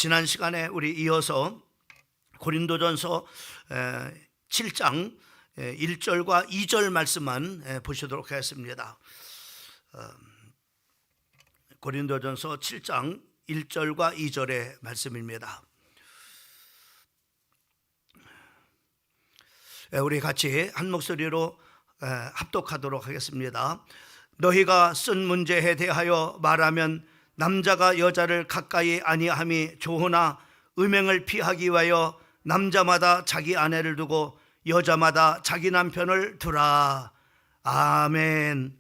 지난 시간에 우리 이어서 고린도전서 7장 1절과 2절 말씀만 보시도록 하겠습니다. 고린도전서 7장 1절과 2절의 말씀입니다. 우리 같이 한 목소리로 합독하도록 하겠습니다. 너희가 쓴 문제에 대하여 말하면 남자가 여자를 가까이 아니함이 좋으나 음행을 피하기 위하여 남자마다 자기 아내를 두고 여자마다 자기 남편을 두라. 아멘.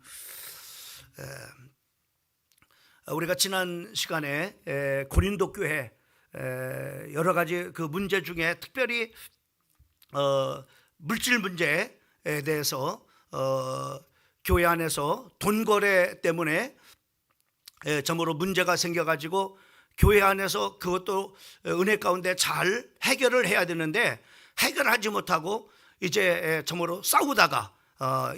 우리가 지난 시간에 고린도 교회 여러 가지 그 문제 중에 특별히 물질 문제에 대해서 교회 안에서 돈 거래 때문에 점으로 문제가 생겨가지고 교회 안에서 그것도 은혜 가운데 잘 해결을 해야 되는데 해결하지 못하고 이제 점으로 싸우다가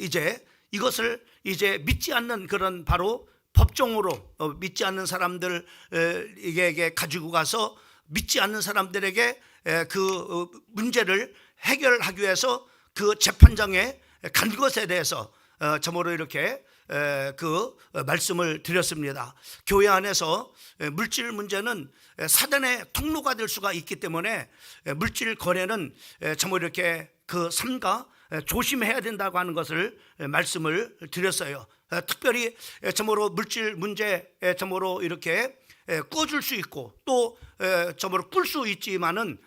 이제 이것을 이제 믿지 않는 그런 바로 법정으로 믿지 않는 사람들에게 가지고 가서 믿지 않는 사람들에게 그 문제를 해결하기 위해서 그 재판장에 간 것에 대해서 점으로 이렇게 그 말씀을 드렸습니다. 교회 안에서 물질 문제는 사단의 통로가 될 수가 있기 때문에 물질 거래는 참으로 이렇게 그 삼가 조심해야 된다고 하는 것을 말씀을 드렸어요. 특별히 참으로 물질 문제에 참으로 이렇게 꿔줄 수 있고 또 참으로 꿀 수 있지만은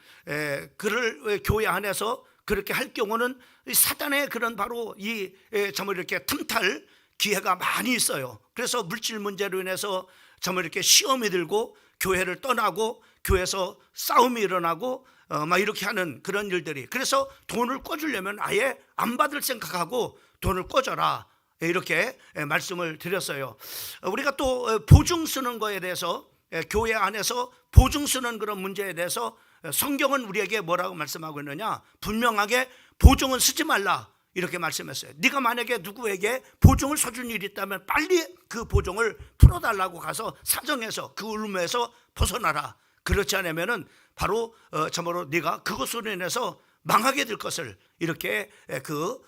그를 교회 안에서 그렇게 할 경우는 사단의 그런 바로 이 참으로 이렇게 틈탈 기회가 많이 있어요. 그래서 물질 문제로 인해서 정말 이렇게 시험이 들고 교회를 떠나고 교회에서 싸움이 일어나고 막 이렇게 하는 그런 일들이, 그래서 돈을 꿔주려면 아예 안 받을 생각하고 돈을 꿔줘라 이렇게 말씀을 드렸어요. 우리가 또 보증 쓰는 거에 대해서 교회 안에서 보증 쓰는 그런 문제에 대해서 성경은 우리에게 뭐라고 말씀하고 있느냐, 분명하게 보증은 쓰지 말라 이렇게 말씀했어요. 네가 만약에 누구에게 보증을 서준 일이 있다면 빨리 그 보증을 풀어달라고 가서 사정해서 그 울음에서 벗어나라. 그렇지 않으면은 바로 참으로 네가 그것으로 인해서 망하게 될 것을 이렇게 그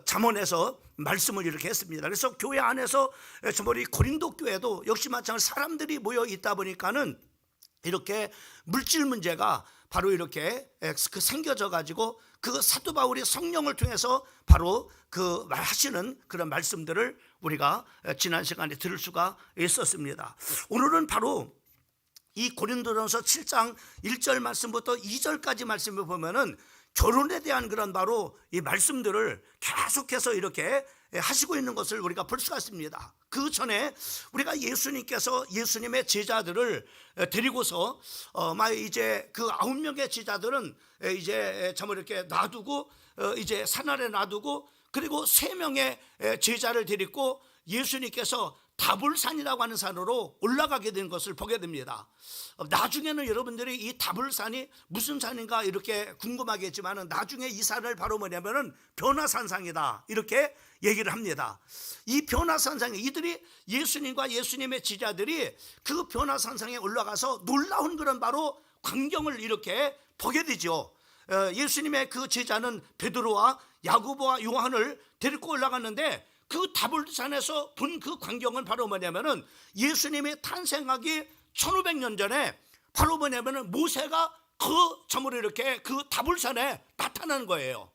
잠언에서 말씀을 이렇게 했습니다. 그래서 교회 안에서 참으로 이 고린도 교회도 역시 마찬가지로 사람들이 모여 있다 보니까는 이렇게 물질 문제가 바로 이렇게 생겨져 가지고 그 사도 바울이 성령을 통해서 바로 그 말하시는 그런 말씀들을 우리가 지난 시간에 들을 수가 있었습니다. 오늘은 바로 이 고린도전서 7장 1절 말씀부터 2절까지 말씀을 보면은 결혼에 대한 그런 바로 이 말씀들을 계속해서 이렇게 하시고 있는 것을 우리가 볼 수가 있습니다. 그 전에 우리가 예수님께서 예수님의 제자들을 데리고서 이제 그 9명의 제자들은 이제 참 이렇게 놔두고 이제 산 아래 놔두고 그리고 3명의 제자를 데리고 예수님께서 다불산이라고 하는 산으로 올라가게 된 것을 보게 됩니다. 나중에는 여러분들이 이 다불산이 무슨 산인가 이렇게 궁금하겠지만 나중에 이 산을 바로 뭐냐면은 변화산상이다 이렇게 얘기를 합니다. 이 변화산상에 이들이 예수님과 예수님의 제자들이 그 변화산상에 올라가서 놀라운 그런 바로 광경을 이렇게 보게 되죠. 예수님의 그 제자는 베드로와 야고보와 요한을 데리고 올라갔는데 그 다불산에서 본 그 광경은 바로 뭐냐면은 예수님이 탄생하기 1500년 전에 바로 뭐냐면은 모세가 그 참으로 이렇게 그 다불산에 나타나는 거예요.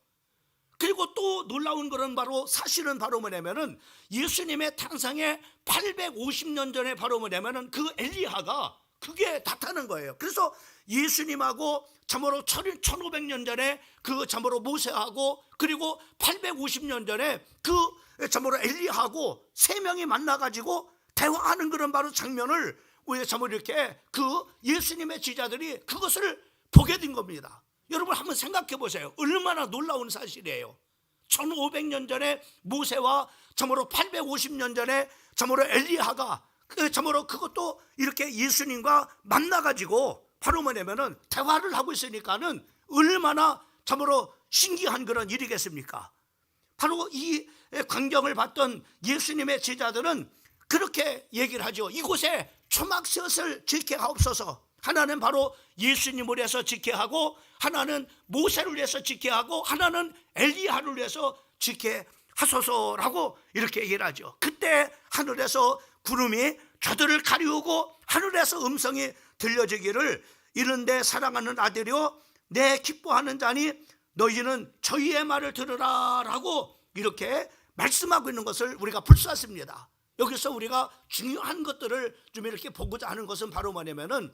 그리고 또 놀라운 거는 바로 사실은 바로 뭐냐면은 예수님의 탄생에 850년 전에 바로 뭐냐면은 그 엘리야가 그게 나타난 거예요. 그래서 예수님하고 참으로 1500년 전에 그 참으로 모세하고 그리고 850년 전에 그 참으로 엘리야하고 3명이 만나가지고 대화하는 그런 바로 장면을 우리가 참으로 이렇게 그 예수님의 제자들이 그것을 보게 된 겁니다. 여러분 한번 생각해 보세요. 얼마나 놀라운 사실이에요. 1500년 전에 모세와 참으로 850년 전에 참으로 엘리야가 참으로 그것도 이렇게 예수님과 만나가지고 바로 뭐냐면은 대화를 하고 있으니까는 얼마나 참으로 신기한 그런 일이겠습니까? 바로 이 광경을 봤던 예수님의 제자들은 그렇게 얘기를 하죠. 이곳에 초막셋을 짓게 하옵소서. 하나는 바로 예수님을 위해서 지켜야 하고, 하나는 모세를 위해서 지켜야 하고, 하나는 엘리야를 위해서 지켜야 하소서라고 이렇게 얘기를 하죠. 그때 하늘에서 구름이 저들을 가리우고 하늘에서 음성이 들려지기를, 이른데 사랑하는 아들이요 내 기뻐하는 자니 너희는 저희의 말을 들으라 라고 이렇게 말씀하고 있는 것을 우리가 볼 수 있습니다. 여기서 우리가 중요한 것들을 좀 이렇게 보고자 하는 것은 바로 뭐냐면은,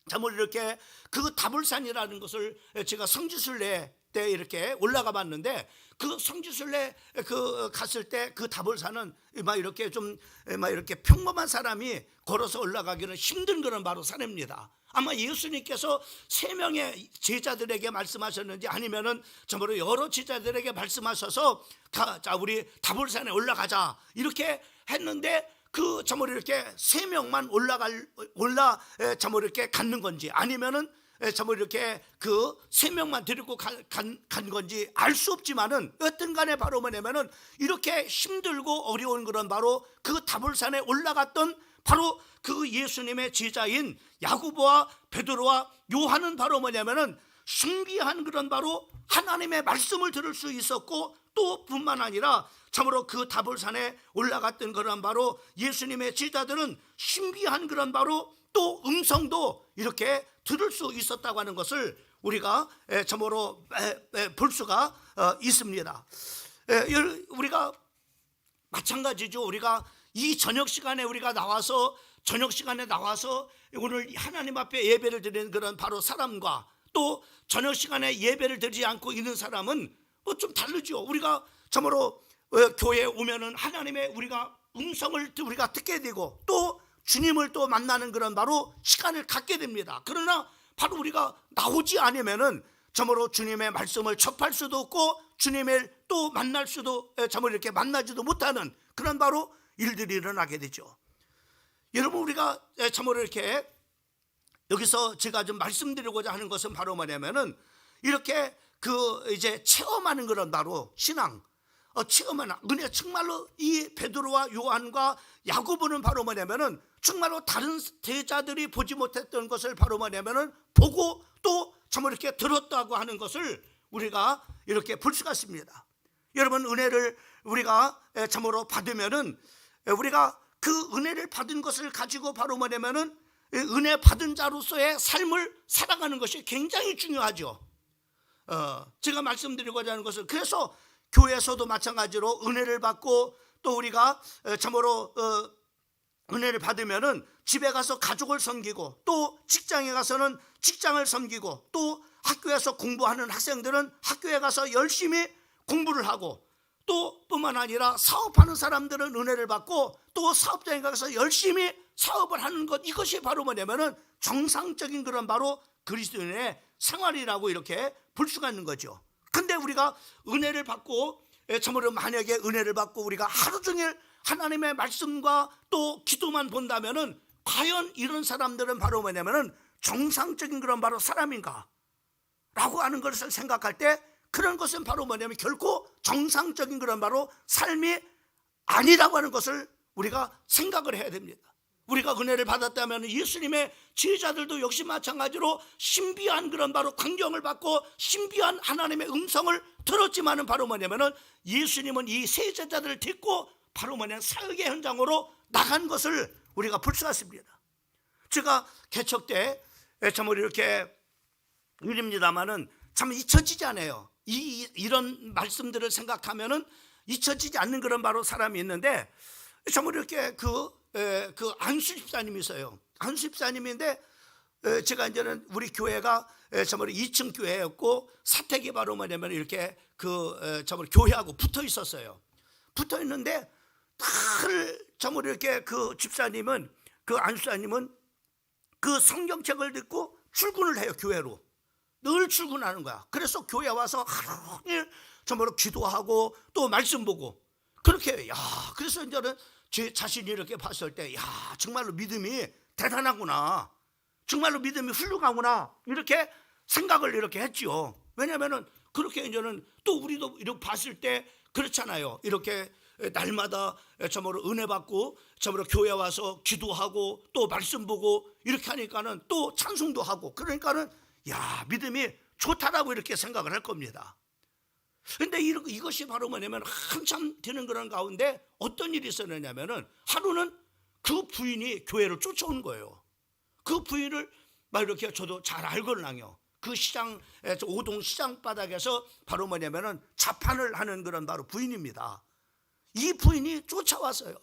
참으로 이렇게 그 다볼산이라는 것을 제가 성지순례 때 이렇게 올라가 봤는데, 그 성지순례 그 갔을 때 그 다볼산은 막 이렇게 좀 막 이렇게 평범한 사람이 걸어서 올라가기는 힘든 그런 바로 산입니다. 아마 예수님께서 3명의 제자들에게 말씀하셨는지 아니면은 정말로 여러 제자들에게 말씀하셔서 자 우리 다볼산에 올라가자 이렇게 했는데, 그 정말 이렇게 3명만 참으로 이렇게 갖는 건지, 아니면은 정말 이렇게 그 3명만 데리고 간 건지 알 수 없지만은, 어떤 간에 바로 뭐냐면은 이렇게 힘들고 어려운 그런 바로 그 다볼산에 올라갔던 바로 그 예수님의 제자인 야고보와 베드로와 요한은 바로 뭐냐면은 신비한 그런 바로 하나님의 말씀을 들을 수 있었고, 또 뿐만 아니라 참으로 그 다볼산에 올라갔던 그런 바로 예수님의 제자들은 신비한 그런 바로 또 음성도 이렇게 들을 수 있었다고 하는 것을 우리가 참으로 볼 수가 있습니다. 우리가 마찬가지죠. 우리가 이 저녁 시간에 나와서 오늘 하나님 앞에 예배를 드리는 그런 바로 사람과, 또 저녁 시간에 예배를 드리지 않고 있는 사람은 뭐 좀 다르죠. 우리가 참으로 교회에 오면은 하나님의 우리가 음성을 우리가 듣게 되고, 또 주님을 또 만나는 그런 바로 시간을 갖게 됩니다. 그러나 바로 우리가 나오지 않으면은 참으로 주님의 말씀을 접할 수도 없고, 주님을 또 만날 수도 참으로 이렇게 만나지도 못하는 그런 바로 일들이 일어나게 되죠. 여러분, 우리가 참으로 이렇게 여기서 제가 좀 말씀드리고자 하는 것은 바로 뭐냐면은, 이렇게 그 이제 체험하는 그런 바로 신앙, 체험하는 은혜, 정말로 이 베드로와 요한과 야고보는 바로 뭐냐면은 정말로 다른 제자들이 보지 못했던 것을 바로 뭐냐면은 보고, 또 참으로 이렇게 들었다고 하는 것을 우리가 이렇게 볼 수가 있습니다. 여러분, 은혜를 우리가 참으로 받으면은 우리가 그 은혜를 받은 것을 가지고 바로 뭐냐면은 은혜 받은 자로서의 삶을 살아가는 것이 굉장히 중요하죠. 제가 말씀드리고자 하는 것은, 그래서 교회에서도 마찬가지로 은혜를 받고, 또 우리가 참으로 은혜를 받으면은 집에 가서 가족을 섬기고, 또 직장에 가서는 직장을 섬기고, 또 학교에서 공부하는 학생들은 학교에 가서 열심히 공부를 하고, 또 뿐만 아니라 사업하는 사람들은 은혜를 받고, 또 사업장에 가서 열심히 사업을 하는 것, 이것이 바로 뭐냐면은 정상적인 그런 바로 그리스도인의 생활이라고 이렇게 볼 수가 있는 거죠. 근데 우리가 은혜를 받고, 참으로 만약에 은혜를 받고 우리가 하루 종일 하나님의 말씀과 또 기도만 본다면은, 과연 이런 사람들은 바로 뭐냐면은 정상적인 그런 바로 사람인가 라고 하는 것을 생각할 때, 그런 것은 바로 뭐냐면 결코 정상적인 그런 바로 삶이 아니라고 하는 것을 우리가 생각을 해야 됩니다. 우리가 은혜를 받았다면 예수님의 제자들도 역시 마찬가지로 신비한 그런 바로 광경을 받고 신비한 하나님의 음성을 들었지만은 바로 뭐냐면은 예수님은 이 세 제자들을 데리고 바로 뭐냐면 사역의 현장으로 나간 것을 우리가 볼 수가 있습니다. 제가 개척 때 참으로 이렇게 일입니다만은 참 잊혀지지 않아요. 이런 말씀들을 생각하면은 잊혀지지 않는 그런 바로 사람이 있는데, 참으로 이렇게 그 안수 집사님이 있어요. 안수 집사님인데, 제가 이제는 우리 교회가 참으로 2층 교회였고, 사택이 바로 뭐냐면 이렇게 참으로 교회하고 붙어 있었어요. 붙어 있는데 늘 참으로 이렇게 그 집사님은, 그 안수사님은 그 성경책을 듣고 출근을 해요. 교회로 늘 출근하는 거야. 그래서 교회 와서 하루 종일 참으로 기도하고 또 말씀 보고 그렇게 해요. 야, 그래서 이제는 제 자신이 이렇게 봤을 때, 야, 정말로 믿음이 대단하구나, 정말로 믿음이 훌륭하구나, 이렇게 생각을 이렇게 했지요. 왜냐하면은 그렇게 이제는 또 우리도 이렇게 봤을 때 그렇잖아요. 이렇게 날마다 참으로 은혜 받고 참으로 교회 와서 기도하고 또 말씀 보고 이렇게 하니까는 또 찬송도 하고, 그러니까는 야, 믿음이 좋다라고 이렇게 생각을 할 겁니다. 그런데 이것이 바로 뭐냐면 한참 되는 그런 가운데 어떤 일이 있었느냐면은 하루는 그 부인이 교회를 쫓아온 거예요. 그 부인을 막 이렇게 저도 잘 알거든요. 그 시장, 오동 시장 바닥에서 바로 뭐냐면은 자판을 하는 그런 바로 부인입니다. 이 부인이 쫓아왔어요.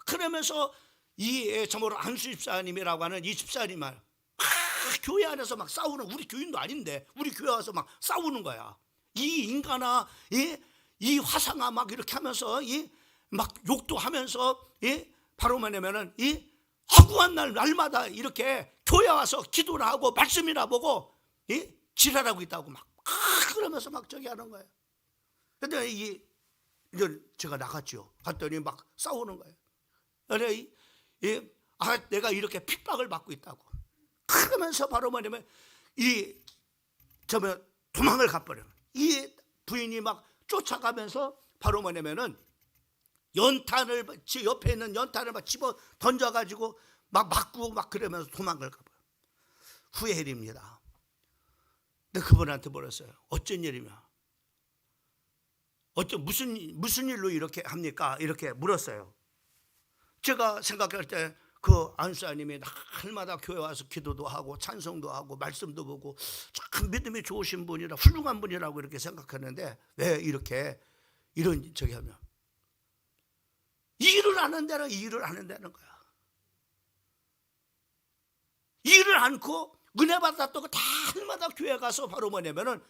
그러면서 이 참으로 안수 집사님이라고 하는 이 집사님을 교회 안에서 막 싸우는, 우리 교인도 아닌데 우리 교회 와서 막 싸우는 거야. 이 인간아, 이 화상아, 막 이렇게 하면서 막 욕도 하면서 바로 뭐냐면은 이 허구한 날마다 이렇게 교회 와서 기도를 하고 말씀이나 보고 지랄하고 있다고 막 그러면서 막 저기 하는 거예요. 근데 이제 제가 나갔죠. 갔더니 막 싸우는 거예요. 내가 이렇게 핍박을 받고 있다고. 그러면서 바로 뭐냐면 도망을 가버려요. 이 부인이 막 쫓아가면서 바로 뭐냐면은 연탄을, 옆에 있는 연탄을 막 집어 던져가지고 막 맞고 막 그러면서 도망을 가버려요. 후회일입니다. 근데 그분한테 물었어요. 어쩐 일이냐? 무슨 일로 이렇게 합니까? 이렇게 물었어요. 제가 생각할 때 그 안수사님이 날마다 교회 와서 기도도 하고 찬송도 하고 말씀도 보고 참 믿음이 좋으신 분이라, 훌륭한 분이라고 이렇게 생각했는데 왜 이렇게 이런 저기 하면 일을 하는 데는 일을 하는 데는 거야. 일을 않고 은혜 받았다고 날마다 교회 가서 바로 뭐냐면은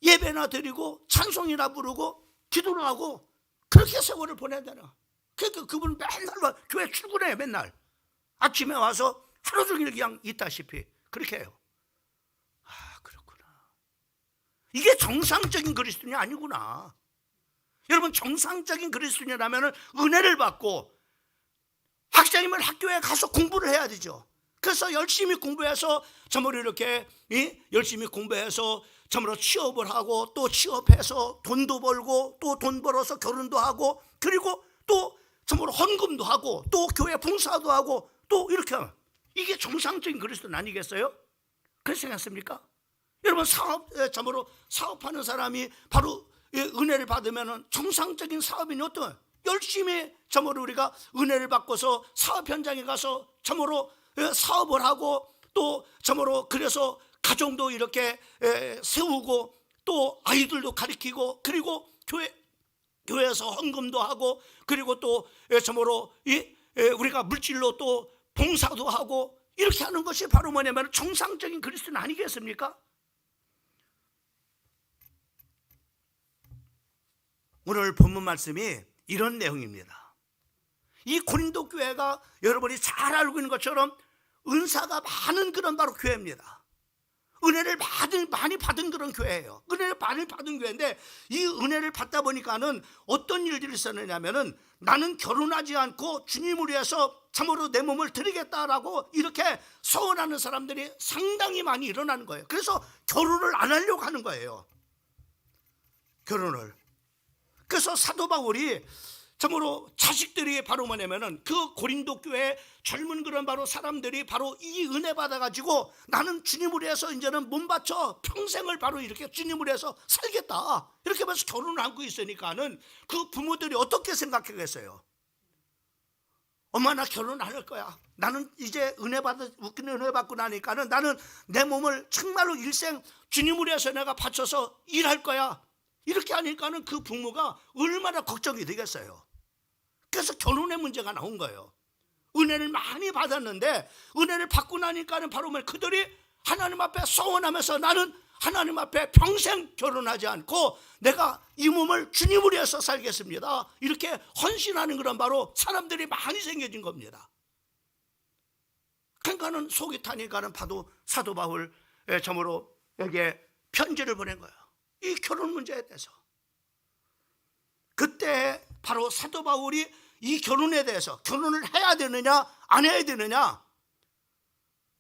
예배나 드리고 찬송이나 부르고 기도를 하고 그렇게 세월을 보낸다나. 그러니까 그분은 맨날 교회 출근해. 맨날 아침에 와서 하루 종일 그냥 있다시피 그렇게 해요. 아, 그렇구나. 이게 정상적인 그리스도인이 아니구나. 여러분, 정상적인 그리스도인이라면 은혜를 받고 학생이면 학교에 가서 공부를 해야 되죠. 그래서 열심히 공부해서 참으로 이렇게 열심히 공부해서 참으로 취업을 하고 또 취업해서 돈도 벌고 또 돈 벌어서 결혼도 하고 그리고 또 참으로 헌금도 하고 또 교회 봉사도 하고 또 이렇게 하면 이게 정상적인 그리스도는 아니겠어요? 그렇지 않습니까? 여러분, 참으로 사업하는 사람이 바로 은혜를 받으면 정상적인 사업인이 어떤 열심히 참으로 우리가 은혜를 받고서 사업 현장에 가서 참으로 사업을 하고 또 참으로 그래서 가정도 이렇게 세우고 또 아이들도 가르치고 그리고 교회에서 헌금도 하고 그리고 또 참으로 우리가 물질로 또 봉사도 하고 이렇게 하는 것이 바로 뭐냐면 정상적인 그리스도는 아니겠습니까? 오늘 본문 말씀이 이런 내용입니다. 이 고린도 교회가 여러분이 잘 알고 있는 것처럼 은사가 많은 그런 바로 교회입니다. 은혜를 많이 받은 그런 교회예요. 은혜를 많이 받은 교회인데 이 은혜를 받다 보니까는 어떤 일들이 있었느냐면은 나는 결혼하지 않고 주님을 위해서 참으로 내 몸을 드리겠다라고 이렇게 서원하는 사람들이 상당히 많이 일어나는 거예요. 그래서 결혼을 안 하려고 하는 거예요. 결혼을. 그래서 사도 바울이 참으로 자식들이 바로 뭐냐면은 그 고린도 교회 젊은 그런 바로 사람들이 바로 이 은혜 받아가지고 나는 주님을 위해서 이제는 몸 바쳐 평생을 바로 이렇게 주님을 위해서 살겠다 이렇게 해서 결혼을 하고 있으니까는 그 부모들이 어떻게 생각하겠어요? 엄마, 나 결혼 안 할 거야. 나는 이제 은혜 받고 나니까는 나는 내 몸을 정말로 일생 주님을 위해서 내가 바쳐서 일할 거야. 이렇게 하니까는 그 부모가 얼마나 걱정이 되겠어요. 그래서 결혼의 문제가 나온 거예요. 은혜를 많이 받았는데 은혜를 받고 나니까는 바로 그들이 하나님 앞에 서원하면서 나는 하나님 앞에 평생 결혼하지 않고 내가 이 몸을 주님을 위해서 살겠습니다. 이렇게 헌신하는 그런 바로 사람들이 많이 생겨진 겁니다. 그러니까는 속이 타니까는 사도 바울 점으로 여기에 편지를 보낸 거예요. 이 결혼 문제에 대해서. 그때 바로 사도 바울이 이 결혼에 대해서 결혼을 해야 되느냐 안 해야 되느냐,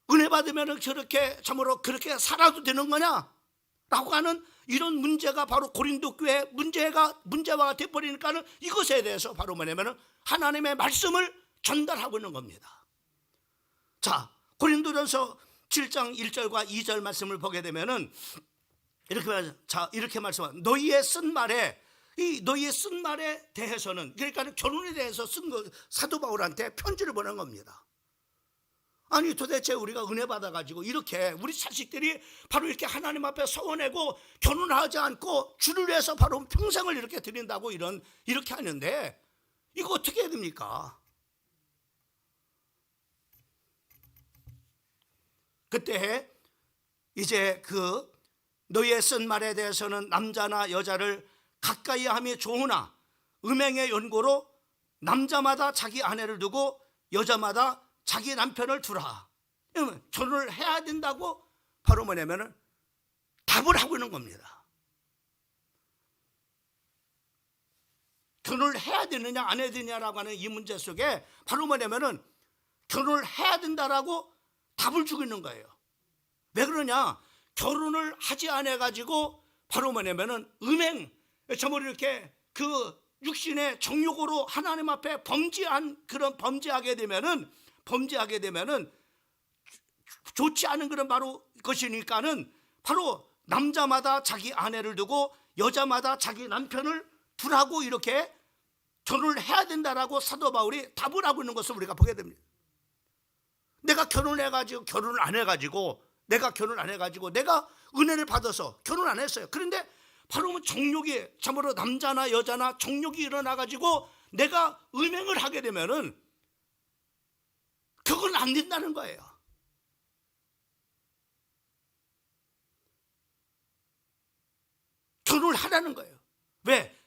은혜 받으면 저렇게 참으로 그렇게 살아도 되는 거냐, 라고 하는 이런 문제가 바로 고린도 교회 문제화가 되어버리니까는 이것에 대해서 바로 뭐냐면은 하나님의 말씀을 전달하고 있는 겁니다. 자, 고린도전서 7장 1절과 2절 말씀을 보게 되면은 이렇게 말씀합니다. 너희의 쓴 말에 대해서는, 그러니까 결혼에 대해서 쓴 거, 사도 바울한테 편지를 보낸 겁니다. 아니 도대체 우리가 은혜 받아가지고 이렇게 우리 자식들이 바로 이렇게 하나님 앞에 서원하고 결혼하지 않고 주를 위해서 바로 평생을 이렇게 드린다고 이렇게 하는데 이거 어떻게 해야 됩니까? 그때 이제 너희의 쓴 말에 대해서는 남자나 여자를 가까이 함이 좋으나 음행의 연고로 남자마다 자기 아내를 두고 여자마다 자기 남편을 두라. 결혼을 해야 된다고 바로 뭐냐면은 답을 하고 있는 겁니다. 결혼을 해야 되느냐 안 해야 되느냐라고 하는 이 문제 속에 바로 뭐냐면은 결혼을 해야 된다라고 답을 주고 있는 거예요. 왜 그러냐? 결혼을 하지 않아 가지고 바로 뭐냐면은 전부 이렇게 육신의 정욕으로 하나님 앞에 범죄하게 되면은 좋지 않은 그런 바로 것이니까는 바로 남자마다 자기 아내를 두고 여자마다 자기 남편을 두라고 이렇게 결혼을 해야 된다라고 사도 바울이 답을 하고 있는 것을 우리가 보게 됩니다. 내가 결혼을 안 해가지고 내가 은혜를 받아서 결혼 안 했어요. 그런데 바로 정욕이, 참으로 남자나 여자나 정욕이 일어나가지고 내가 음행을 하게 되면은 그건 안 된다는 거예요. 결혼을 하라는 거예요. 왜?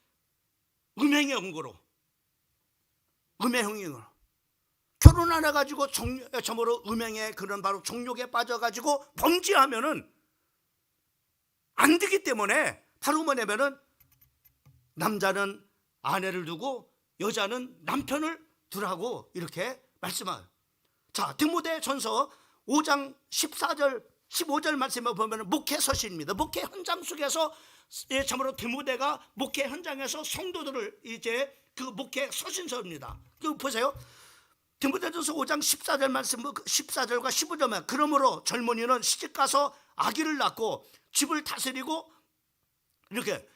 음행의 연고로. 결혼 안 해가지고 참으로 음행의 그런 바로 정욕에 빠져가지고 범죄하면은 안 되기 때문에 바로 뭐냐면은 남자는 아내를 두고 여자는 남편을 두라고 이렇게 말씀하요. 자, 디모데전서 5장 14절 15절 말씀에 보면 목회 서신입니다. 목회 현장 속에서 참으로 디모데가 목회 현장에서 성도들을 이제 목회 서신서입니다. 보세요. 디모데전서 5장 14절 말씀, 14절과 15절만. 그러므로 젊은이는 시집가서 아기를 낳고 집을 다스리고 이렇게,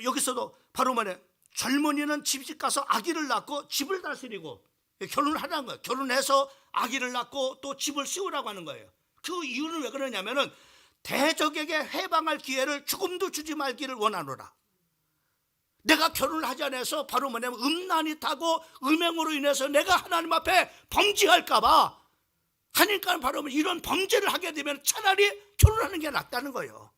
여기서도 바로 말해, 젊은이는 시집가서 아기를 낳고 집을 다스리고 결혼을 하라는 거예요. 결혼해서 아기를 낳고 또 집을 씌우라고 하는 거예요. 그 이유는 왜 그러냐면은 대적에게 해방할 기회를 조금도 주지 말기를 원하노라. 내가 결혼을 하지 않아서 바로 뭐냐면 음란이 타고 음행으로 인해서 내가 하나님 앞에 범죄할까봐 하니까 바로 이런 범죄를 하게 되면 차라리 결혼하는 게 낫다는 거예요.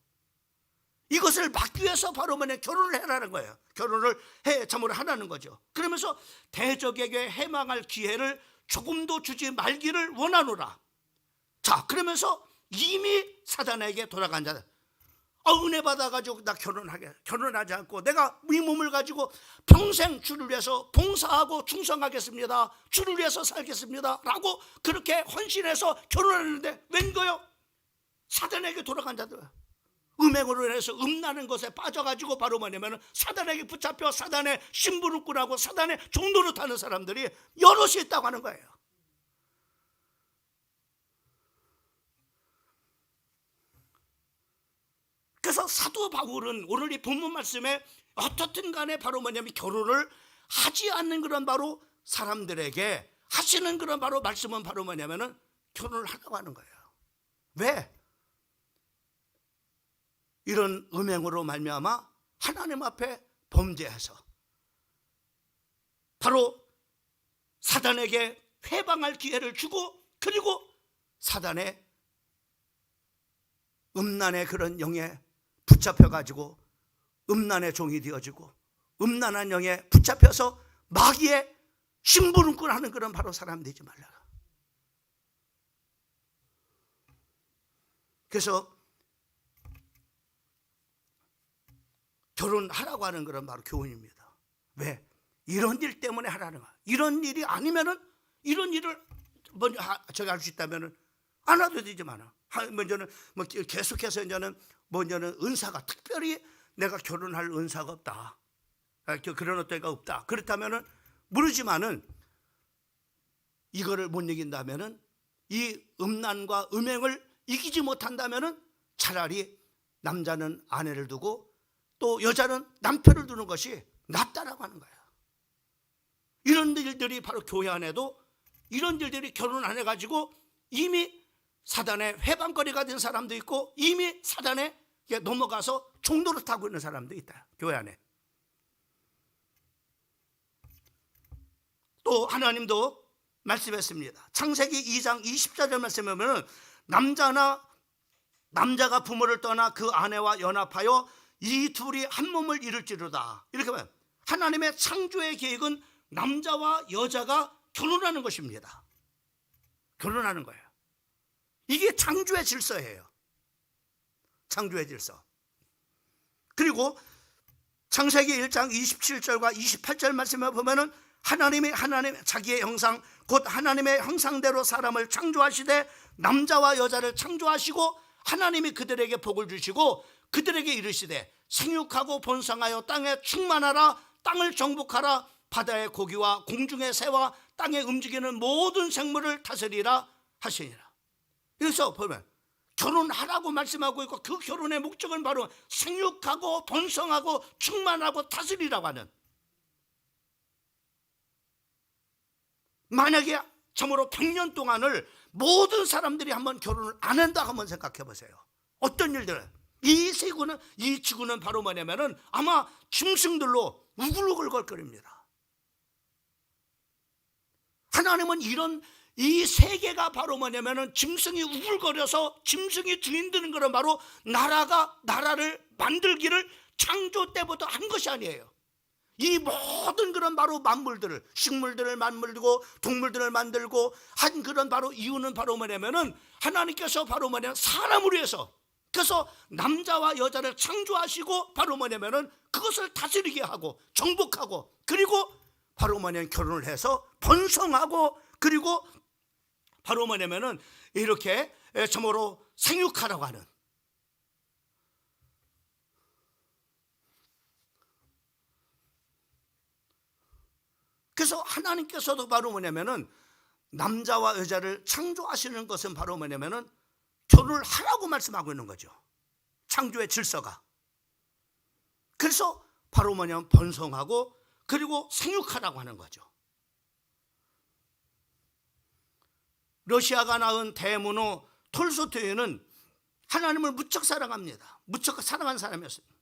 이것을 막기 위해서 바로 뭐냐 결혼을 해라는 거예요. 결혼을 참으로 하라는 거죠. 그러면서 대적에게 해방할 기회를 조금도 주지 말기를 원하노라. 자, 그러면서 이미 사단에게 돌아간 자들, 은혜 받아가지고 나 결혼하지 않고 내가 이 몸을 가지고 평생 주를 위해서 봉사하고 충성하겠습니다, 주를 위해서 살겠습니다 라고 그렇게 헌신해서 결혼하는데 웬거요? 사단에게 돌아간 자들, 음행으로 인해서 음란한 것에 빠져가지고 바로 뭐냐면 사단에게 붙잡혀 사단의 심부름꾼하고 사단의 종노릇 하는 사람들이 여럿이 있다고 하는 거예요. 그래서 사도 바울은 오늘 이 본문 말씀에 어떻든 간에 바로 뭐냐면 결혼을 하지 않는 그런 바로 사람들에게 하시는 그런 바로 말씀은 바로 뭐냐면은 결혼을 하라고 하는 거예요. 왜? 이런 음행으로 말미암아 하나님 앞에 범죄해서 바로 사단에게 회방할 기회를 주고, 그리고 사단의 음란의 그런 영에 붙잡혀가지고 음란의 종이 되어지고 음란한 영에 붙잡혀서 마귀의 심부름꾼 하는 그런 바로 사람 되지 말라. 그래서 결혼하라고 하는 그런 바로 교훈입니다. 왜? 이런 일 때문에 하라는 거야. 이런 일이 아니면은, 이런 일을 먼저 저기 할 수 있다면은 안 해도 되지만 먼저는 뭐 계속해서 이제는 먼저는 은사가 특별히 내가 결혼할 은사가 없다, 그런 어때가 없다. 그렇다면은 모르지만은 이거를 못 이긴다면은, 이 음란과 음행을 이기지 못한다면은 차라리 남자는 아내를 두고 또 여자는 남편을 두는 것이 낫다라고 하는 거예요. 이런 일들이 바로 교회 안에도, 이런 일들이 결혼 안 해가지고 이미 사단의 회방거리가 된 사람도 있고 이미 사단에 넘어가서 종로를 타고 있는 사람도 있다, 교회 안에. 또 하나님도 말씀했습니다. 창세기 2장 20절 말씀에 보면 남자가 부모를 떠나 그 아내와 연합하여 이 둘이 한 몸을 이룰지로다. 이렇게 보면 하나님의 창조의 계획은 남자와 여자가 결혼하는 것입니다. 결혼하는 거예요. 이게 창조의 질서예요. 창조의 질서. 그리고 창세기 1장 27절과 28절 말씀에 보면은 하나님의 자기의 형상 곧 하나님의 형상대로 사람을 창조하시되 남자와 여자를 창조하시고 하나님이 그들에게 복을 주시고 그들에게 이르시되 생육하고 번성하여 땅에 충만하라, 땅을 정복하라, 바다의 고기와 공중의 새와 땅에 움직이는 모든 생물을 다스리라 하시니라. 그래서 보면 결혼하라고 말씀하고 있고 그 결혼의 목적은 바로 생육하고 번성하고 충만하고 다스리라고 하는. 만약에 참으로 100년 동안을 모든 사람들이 한번 결혼을 안 한다 한번 생각해 보세요. 어떤 일들은 이 지구는 바로 뭐냐면은 아마 짐승들로 우글우글 걸 거립니다. 하나님은 이 세계가 바로 뭐냐면은 짐승이 우글거려서 짐승이 주인되는 거는 바로 나라를 만들기를 창조 때부터 한 것이 아니에요. 이 모든 그런 바로 만물들을, 식물들을 만들고 동물들을 만들고 한 그런 바로 이유는 바로 뭐냐면은 하나님께서 바로 뭐냐면 사람을 위해서, 그래서 남자와 여자를 창조하시고 바로 뭐냐면은 그것을 다스리게 하고 정복하고, 그리고 바로 뭐냐면 결혼을 해서 번성하고, 그리고 바로 뭐냐면은 이렇게 참으로 생육하라고 하는. 그래서 하나님께서도 바로 뭐냐면은 남자와 여자를 창조하시는 것은 바로 뭐냐면은 결혼을 하라고 말씀하고 있는 거죠. 창조의 질서가. 그래서 바로 뭐냐면 번성하고 그리고 생육하라고 하는 거죠. 러시아가 낳은 대문호 톨스토이는 하나님을 무척 사랑합니다. 무척 사랑한 사람이었습니다.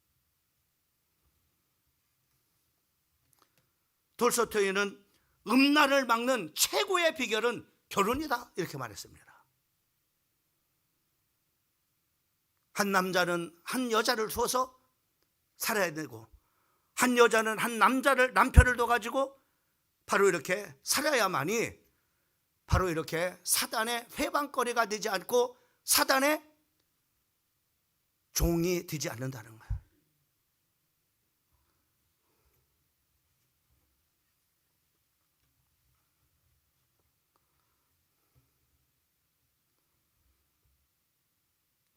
톨스토이는 음란을 막는 최고의 비결은 결혼이다 이렇게 말했습니다. 한 남자는 한 여자를 두어서 살아야 되고 한 여자는 한 남편을 둬가지고 바로 이렇게 살아야만이 바로 이렇게 사단의 회방거리가 되지 않고 사단의 종이 되지 않는다는 거예요.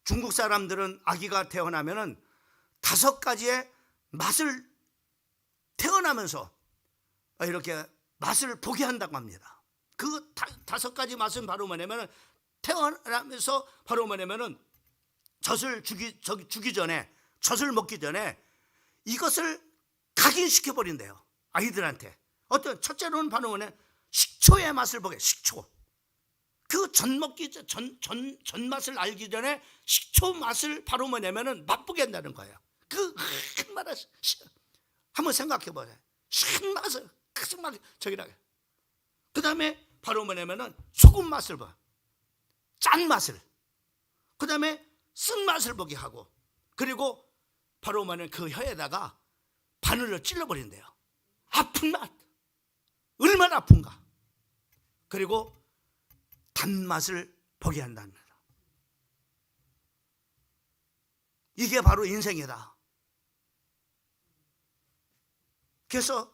중국 사람들은 아기가 태어나면은 5가지의 맛을 태어나면서 이렇게 맛을 보게 한다고 합니다. 그 5가지 맛은 바로 뭐냐면은 태어나면서 바로 뭐냐면은 젖을 주기 전에, 젖을 먹기 전에 이것을 각인시켜 버린대요. 아이들한테. 어떤 첫째로는 바로 뭐냐면 식초의 맛을 보게. 식초. 그 전 맛을 알기 전에 식초 맛을 바로 뭐냐면은 맛보게 한다는 거예요. 그 큰 맛을 한번 생각해 보세요. 큰 맛을 큰 맛 저기라. 그 다음에 바로 뭐냐면은 소금 맛을 봐. 짠 맛을. 그 다음에 쓴 맛을 보게 하고, 그리고 바로 뭐냐면 그 혀에다가 바늘을 찔러버린대요. 아픈 맛. 얼마나 아픈가. 그리고 단맛을 보게 한답니다. 이게 바로 인생이다. 그래서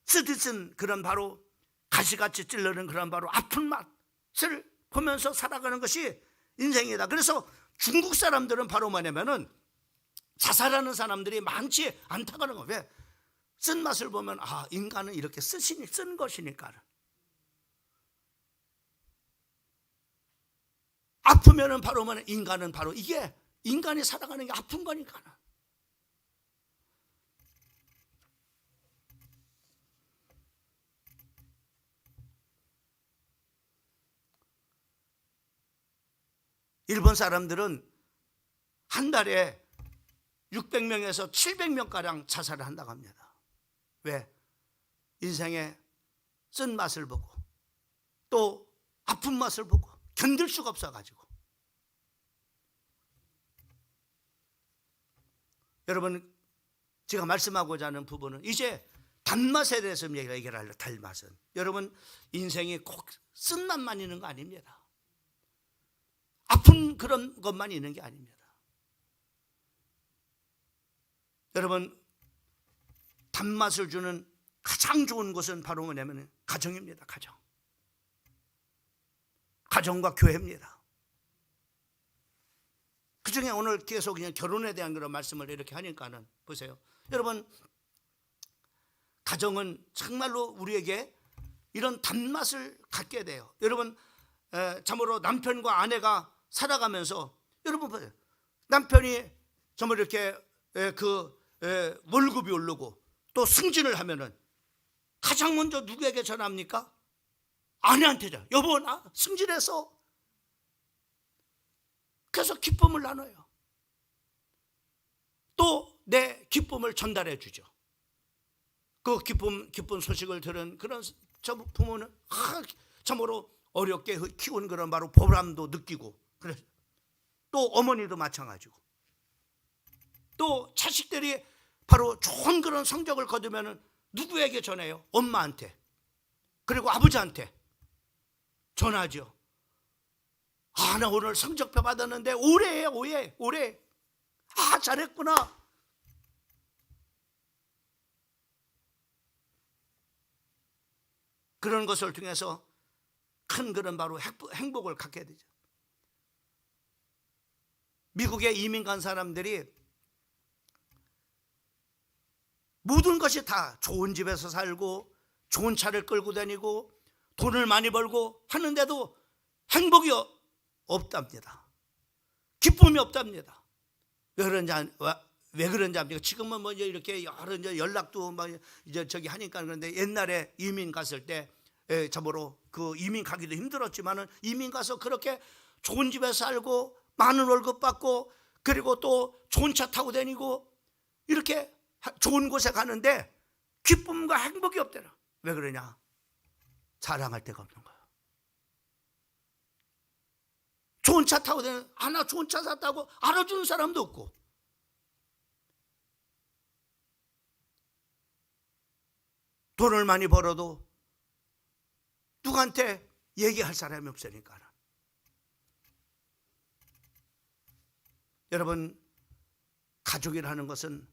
쓰디쓴 그런 바로 가시같이 찔르는 그런 바로 아픈 맛을 보면서 살아가는 것이 인생이다. 그래서 중국 사람들은 바로 뭐냐면은 자살하는 사람들이 많지 않다고 하는 거예요. 왜? 쓴맛을 보면 인간은 이렇게 쓴 것이니까. 아프면은 바로 뭐냐, 인간은 바로 이게 인간이 살아가는 게 아픈 거니까. 일본 사람들은 한 달에 600명에서 700명가량 자살을 한다고 합니다. 왜? 인생의 쓴맛을 보고 또 아픈 맛을 보고 견딜 수가 없어가지고. 여러분, 제가 말씀하고자 하는 부분은 이제 단맛에 대해서 얘기를 하려고. 단맛은 여러분, 인생이 꼭 쓴맛만 있는 거 아닙니다. 아픈 그런 것만 있는 게 아닙니다. 여러분, 단맛을 주는 가장 좋은 곳은 바로 뭐냐면 가정입니다. 가정과 교회입니다. 그 중에 오늘 계속 그냥 결혼에 대한 그런 말씀을 이렇게 하니까는 보세요. 여러분, 가정은 정말로 우리에게 이런 단맛을 갖게 돼요. 여러분, 참으로 남편과 아내가 살아가면서 여러분 보세요. 남편이 정말 이렇게 월급이 오르고 또 승진을 하면은 가장 먼저 누구에게 전합니까? 아내한테 전화. 여보, 나 승진해서. 그래서 기쁨을 나눠요. 또 내 기쁨을 전달해 주죠. 그 기쁜 소식을 들은 그런 부모는 참으로 어렵게 키운 그런 바로 보람도 느끼고. 그래. 또 어머니도 마찬가지고. 또 자식들이 바로 좋은 그런 성적을 거두면 누구에게 전해요? 엄마한테. 그리고 아버지한테 전하죠. 나 오늘 성적표 받았는데 올해 잘했구나. 그런 것을 통해서 큰 그런 바로 행복을 갖게 되죠. 미국에 이민 간 사람들이 모든 것이 다 좋은 집에서 살고 좋은 차를 끌고 다니고 돈을 많이 벌고 하는데도 행복이 없답니다. 기쁨이 없답니다. 왜 그런지 압니까? 지금은 뭐 이렇게 여러 연락도 막 이제 저기 하니까. 그런데 옛날에 이민 갔을 때 참으로 그 이민 가기도 힘들었지만은 이민 가서 그렇게 좋은 집에 살고 많은 월급 받고 그리고 또 좋은 차 타고 다니고 이렇게 좋은 곳에 가는데 기쁨과 행복이 없대라. 왜 그러냐? 자랑할 데가 없는 거야. 좋은 차 타고 다니는, 나 좋은 차 샀다고 알아주는 사람도 없고. 돈을 많이 벌어도 누구한테 얘기할 사람이 없으니까. 여러분, 가정이라는 것은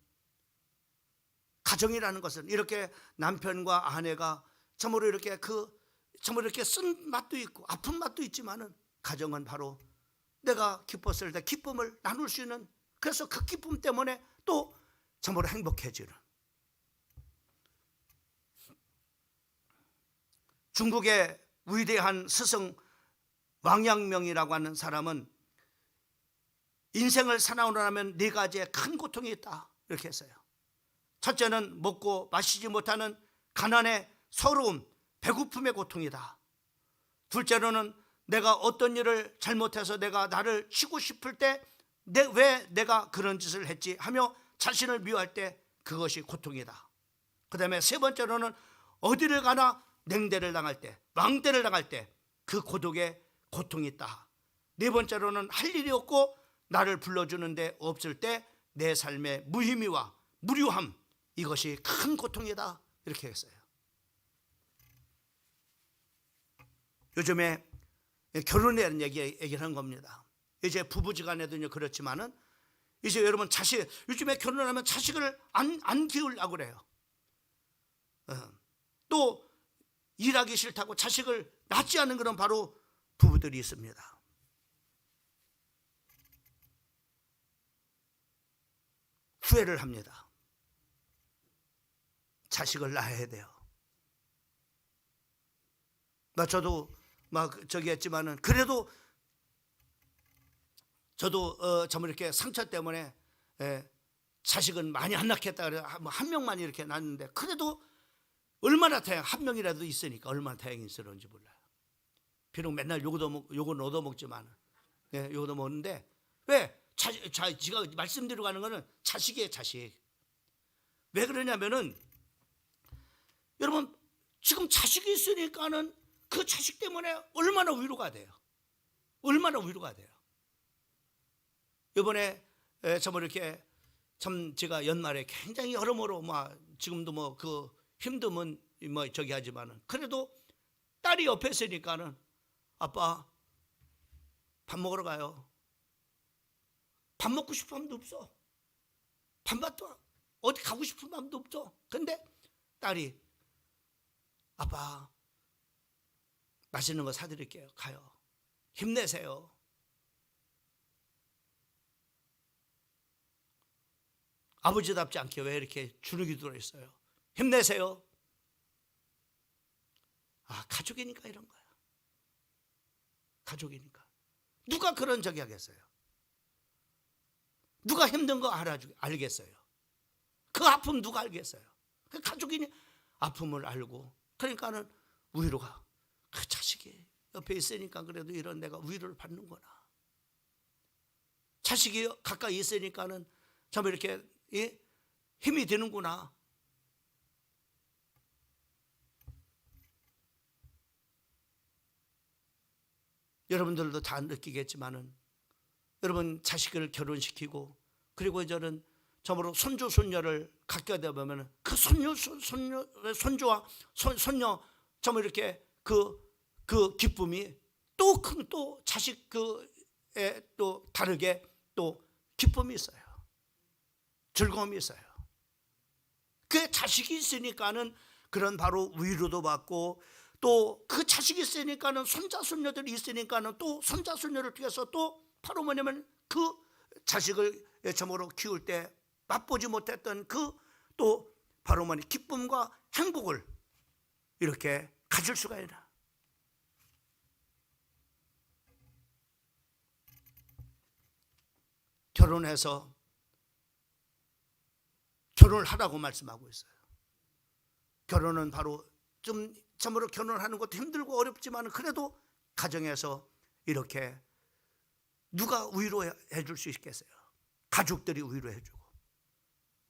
이렇게 남편과 아내가 참으로 이렇게 참으로 이렇게 쓴 맛도 있고 아픈 맛도 있지만은 가정은 바로 내가 기뻤을 때 기쁨을 나눌 수 있는, 그래서 그 기쁨 때문에 또 참으로 행복해지는. 중국의 위대한 스승 왕양명이라고 하는 사람은 인생을 살아오려면 네 가지의 큰 고통이 있다 이렇게 했어요. 첫째는 먹고 마시지 못하는 가난의 서러움, 배고픔의 고통이다. 둘째로는 내가 어떤 일을 잘못해서 내가 나를 치고 싶을 때 왜 내가 그런 짓을 했지 하며 자신을 미워할 때 그것이 고통이다. 그 다음에 세 번째로는 어디를 가나 냉대를 당할 때, 왕대를 당할 때 그 고독에 고통이 있다. 네 번째로는 할 일이 없고 나를 불러주는 데 없을 때 내 삶의 무의미와 무료함, 이것이 큰 고통이다 이렇게 했어요. 요즘에 결혼에 대한 얘기를 한 겁니다. 이제 부부지간에도 그렇지만은 이제 여러분 요즘에 결혼하면 자식을 안 키우려고 그래요. 또 일하기 싫다고 자식을 낳지 않은 그런 바로 부부들이 있습니다. 후회를 합니다. 자식을 낳아야 돼요. 저도 저기 했지만은 그래도 저도 참 이렇게 상처 때문에 자식은 많이 안 낳겠다 그래 한 명만 이렇게 낳는데 그래도 얼마나 한 명이라도 있으니까 얼마나 다행스러운지 몰라요. 비록 맨날 욕은 얻어먹지만 욕도 먹는데 왜? 제가 말씀드리고 가는 거는 자식이에요. 자식. 왜 그러냐면은 여러분 지금 자식이 있으니까는 그 자식 때문에 얼마나 위로가 돼요. 얼마나 위로가 돼요. 이번에 참 이렇게 참 제가 연말에 굉장히 여러모로 지금도 그 힘듦은 저기 하지만은 그래도 딸이 옆에 있으니까는 아빠 밥 먹으러 가요. 밥 먹고 싶은 마음도 없어. 밥맛도 어디 가고 싶은 마음도 없어. 근데 딸이 아빠 맛있는 거 사드릴게요. 가요. 힘내세요. 아버지답지 않게 왜 이렇게 주눅이 들어있어요? 힘내세요. 가족이니까 이런 거야. 가족이니까. 누가 그런 적이 하겠어요? 누가 힘든 거 알겠어요? 그 아픔 누가 알겠어요? 그 가족이니 아픔을 알고 그러니까는 위로가 그 자식이 옆에 있으니까 그래도 이런 내가 위로를 받는구나. 자식이 가까이 있으니까는 참 이렇게 힘이 되는구나. 여러분들도 다 느끼겠지만은 여러분 자식을 결혼시키고 그리고 저는 저으로 손주 손녀를 갖게 되면 그 손주와 손녀 참 이렇게 그 기쁨이 또 자식 그에 또 다르게 또 기쁨이 있어요. 즐거움이 있어요. 그 자식이 있으니까는 그런 바로 위로도 받고 또 그 자식이 있으니까는 손자 손녀들이 있으니까는 또 손자 손녀를 통해서 또 바로 뭐냐면 그 자식을 참으로 키울 때 맛보지 못했던 그 또 바로 뭐냐 기쁨과 행복을 이렇게 가질 수가 있다. 결혼해서 결혼을 하라고 말씀하고 있어요. 결혼은 바로 좀 참으로 결혼하는 것도 힘들고 어렵지만 그래도 가정에서 이렇게 누가 위로해 줄 수 있겠어요? 가족들이 위로해 주고.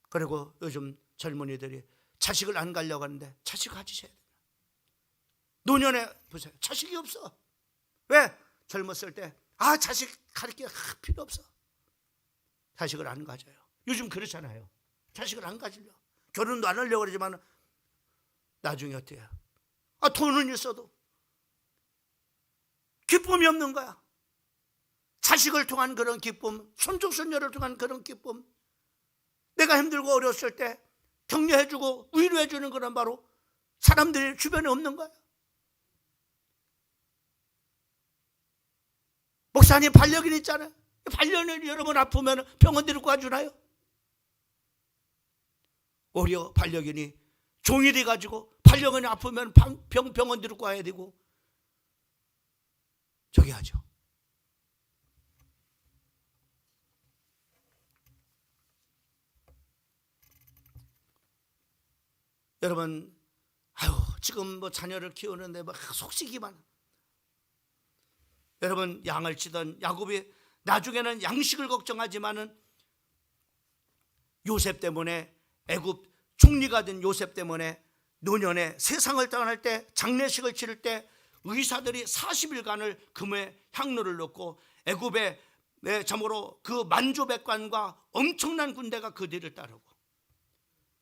그리고 요즘 젊은이들이 자식을 안 가려고 하는데 자식 가지셔야 돼요. 노년에 보세요. 자식이 없어. 왜? 젊었을 때 자식 가르칠 필요 없어. 자식을 안 가져요. 요즘 그렇잖아요. 자식을 안 가지려. 결혼도 안 하려고 그러지만 나중에 어떻게 해요? 돈은 있어도 기쁨이 없는 거야. 자식을 통한 그런 기쁨, 손주 손녀를 통한 그런 기쁨, 내가 힘들고 어려웠을 때 격려해주고 위로해주는 그런 바로 사람들이 주변에 없는 거야. 목사님 반려견 있잖아요. 반려견이 여러분 아프면 병원 데리고 가주나요? 오히려 반려견이 종이 돼가지고 반려견이 아프면 병원 데리고 가야 되고 저기 하죠. 여러분 지금 자녀를 키우는데 속시기만. 여러분 양을 치던 야곱이 나중에는 양식을 걱정하지만은 요셉 때문에 애굽 총리가 된 요셉 때문에 노년에 세상을 떠날 때 장례식을 치를 때 의사들이 40일간을 금의 향로를 넣고 애굽의 참으로 그 만조백관과 엄청난 군대가 그 뒤를 따르고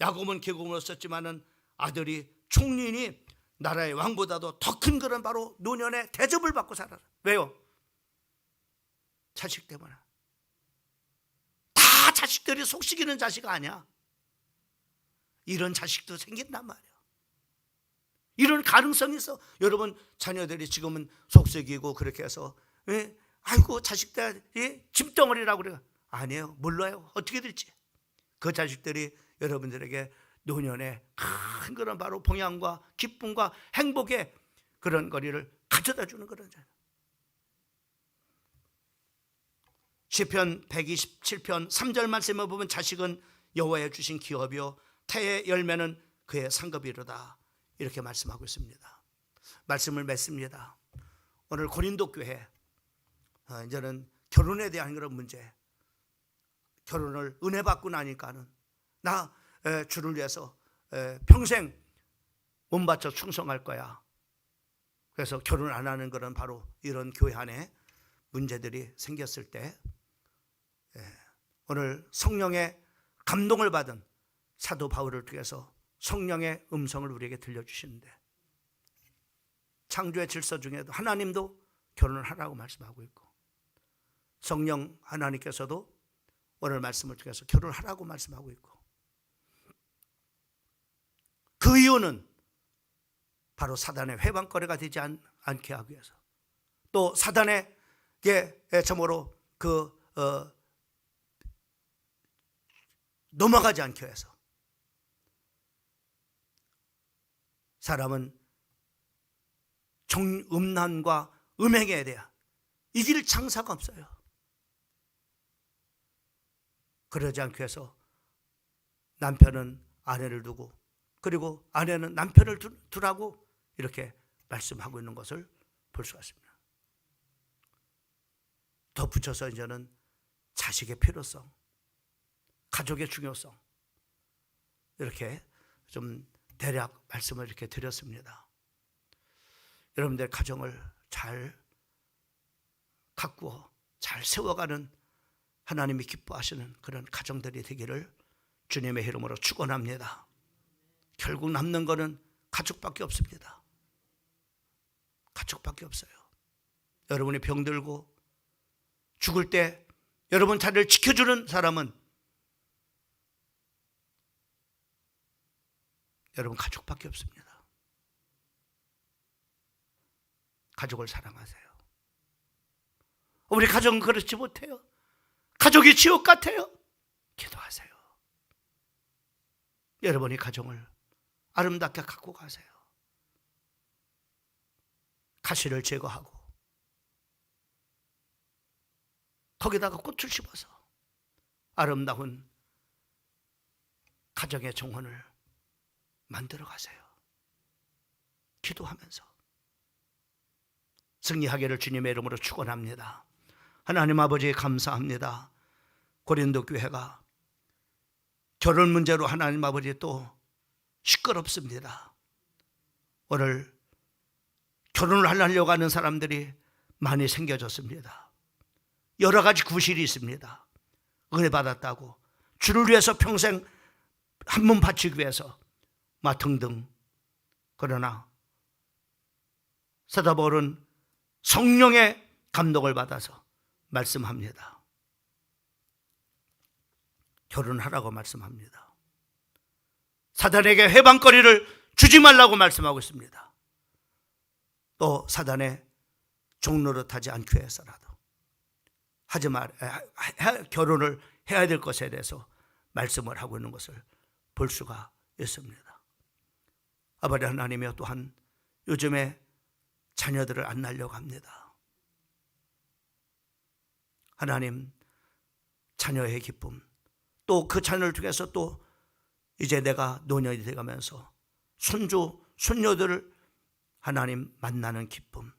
야곱은 계곡을 얻었지만은 아들이 총리니 나라의 왕보다도 더 큰 그런 바로 노년에 대접을 받고 살아라. 왜요? 자식 때문에. 다 자식들이 속삭이는 자식 아니야. 이런 자식도 생긴단 말이야. 이런 가능성이 있어. 여러분 자녀들이 지금은 속삭이고 그렇게 해서 아이고 자식들 짐덩어리라고 그래요. 아니에요. 몰라요. 어떻게 될지. 그 자식들이 여러분들에게 노년에 큰 그런 바로 봉양과 기쁨과 행복의 그런 거리를 가져다 주는 그런 자예요. 시편 127편 3절 말씀에 보면 자식은 여호와의 주신 기업이요 태의 열매는 그의 상급이로다, 이렇게 말씀하고 있습니다. 말씀을 맺습니다. 오늘 고린도 교회 이제는 결혼에 대한 그런 문제, 결혼을 은혜 받고 나니까는 나 주를 위해서 평생 몸 바쳐 충성할 거야. 그래서 결혼 안 하는 그런 바로 이런 교회 안에 문제들이 생겼을 때 오늘 성령의 감동을 받은 사도 바울을 통해서 성령의 음성을 우리에게 들려주시는데, 창조의 질서 중에도 하나님도 결혼을 하라고 말씀하고 있고 성령 하나님께서도 오늘 말씀을 통해서 결혼을 하라고 말씀하고 있고, 그 이유는 바로 사단의 회방거리가 되지 않게 하기 위해서, 또 사단에게 참으로 넘어가지 않게 해서. 사람은 음란과 음행에 대한 이길 장사가 없어요. 그러지 않기 위해서 남편은 아내를 두고, 그리고 아내는 남편을 두라고 이렇게 말씀하고 있는 것을 볼 수가 있습니다. 덧붙여서 이제는 자식의 필요성, 가족의 중요성, 이렇게 좀 대략 말씀을 이렇게 드렸습니다. 여러분들 가정을 잘 가꾸어 잘 세워가는 하나님이 기뻐하시는 그런 가정들이 되기를 주님의 이름으로 축원합니다. 결국 남는 거는 가족밖에 없습니다. 가족밖에 없어요. 여러분이 병들고 죽을 때 여러분 자리를 지켜주는 사람은 여러분 가족밖에 없습니다. 가족을 사랑하세요. 우리 가정은 그렇지 못해요. 가족이 지옥 같아요. 기도하세요. 여러분이 가정을 아름답게 갖고 가세요. 가시를 제거하고 거기다가 꽃을 심어서 아름다운 가정의 정원을 만들어 가세요. 기도하면서 승리하기를 주님의 이름으로 축원합니다. 하나님 아버지 감사합니다. 고린도 교회가 결혼 문제로 하나님 아버지 또 시끄럽습니다. 오늘 결혼을 하려고 하는 사람들이 많이 생겨졌습니다. 여러 가지 구실이 있습니다. 은혜 받았다고 주를 위해서 평생 한 몸 바치기 위해서 등등. 그러나 사도 바울은 성령의 감동을 받아서 말씀합니다. 결혼하라고 말씀합니다. 사단에게 회방거리를 주지 말라고 말씀하고 있습니다. 또 사단의 종노릇하지 않기 위해서라도 결혼을 해야 될 것에 대해서 말씀을 하고 있는 것을 볼 수가 있습니다. 아버지 하나님이여, 또한 요즘에 자녀들을 안 낳으려고 합니다. 하나님, 자녀의 기쁨, 또 그 자녀를 통해서 또 이제 내가 노년이 되가면서 손주, 손녀들을 하나님 만나는 기쁨,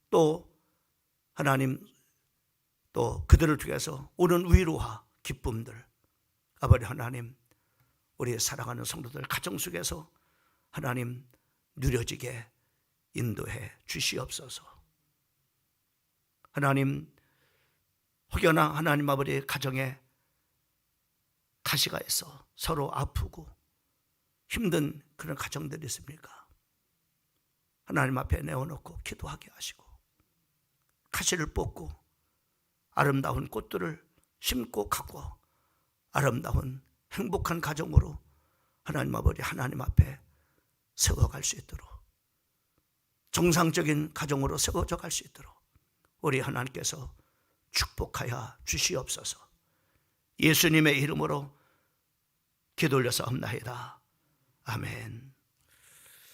또 하나님 또 그들을 통해서 오는 위로와 기쁨들, 아버지 하나님, 우리 사랑하는 성도들 가정 속에서 하나님 누려지게 인도해 주시옵소서. 하나님, 혹여나 하나님 아버지 가정에 가시가 있어 서로 아프고 힘든 그런 가정들이 있습니까? 하나님 앞에 내어놓고 기도하게 하시고 가시를 뽑고 아름다운 꽃들을 심고 가꾸어 아름다운 행복한 가정으로 하나님 아버지 하나님 앞에 세워갈 수 있도록, 정상적인 가정으로 세워져 갈 수 있도록 우리 하나님께서 축복하여 주시옵소서. 예수님의 이름으로 기도 올려서 옵나이다. 아멘.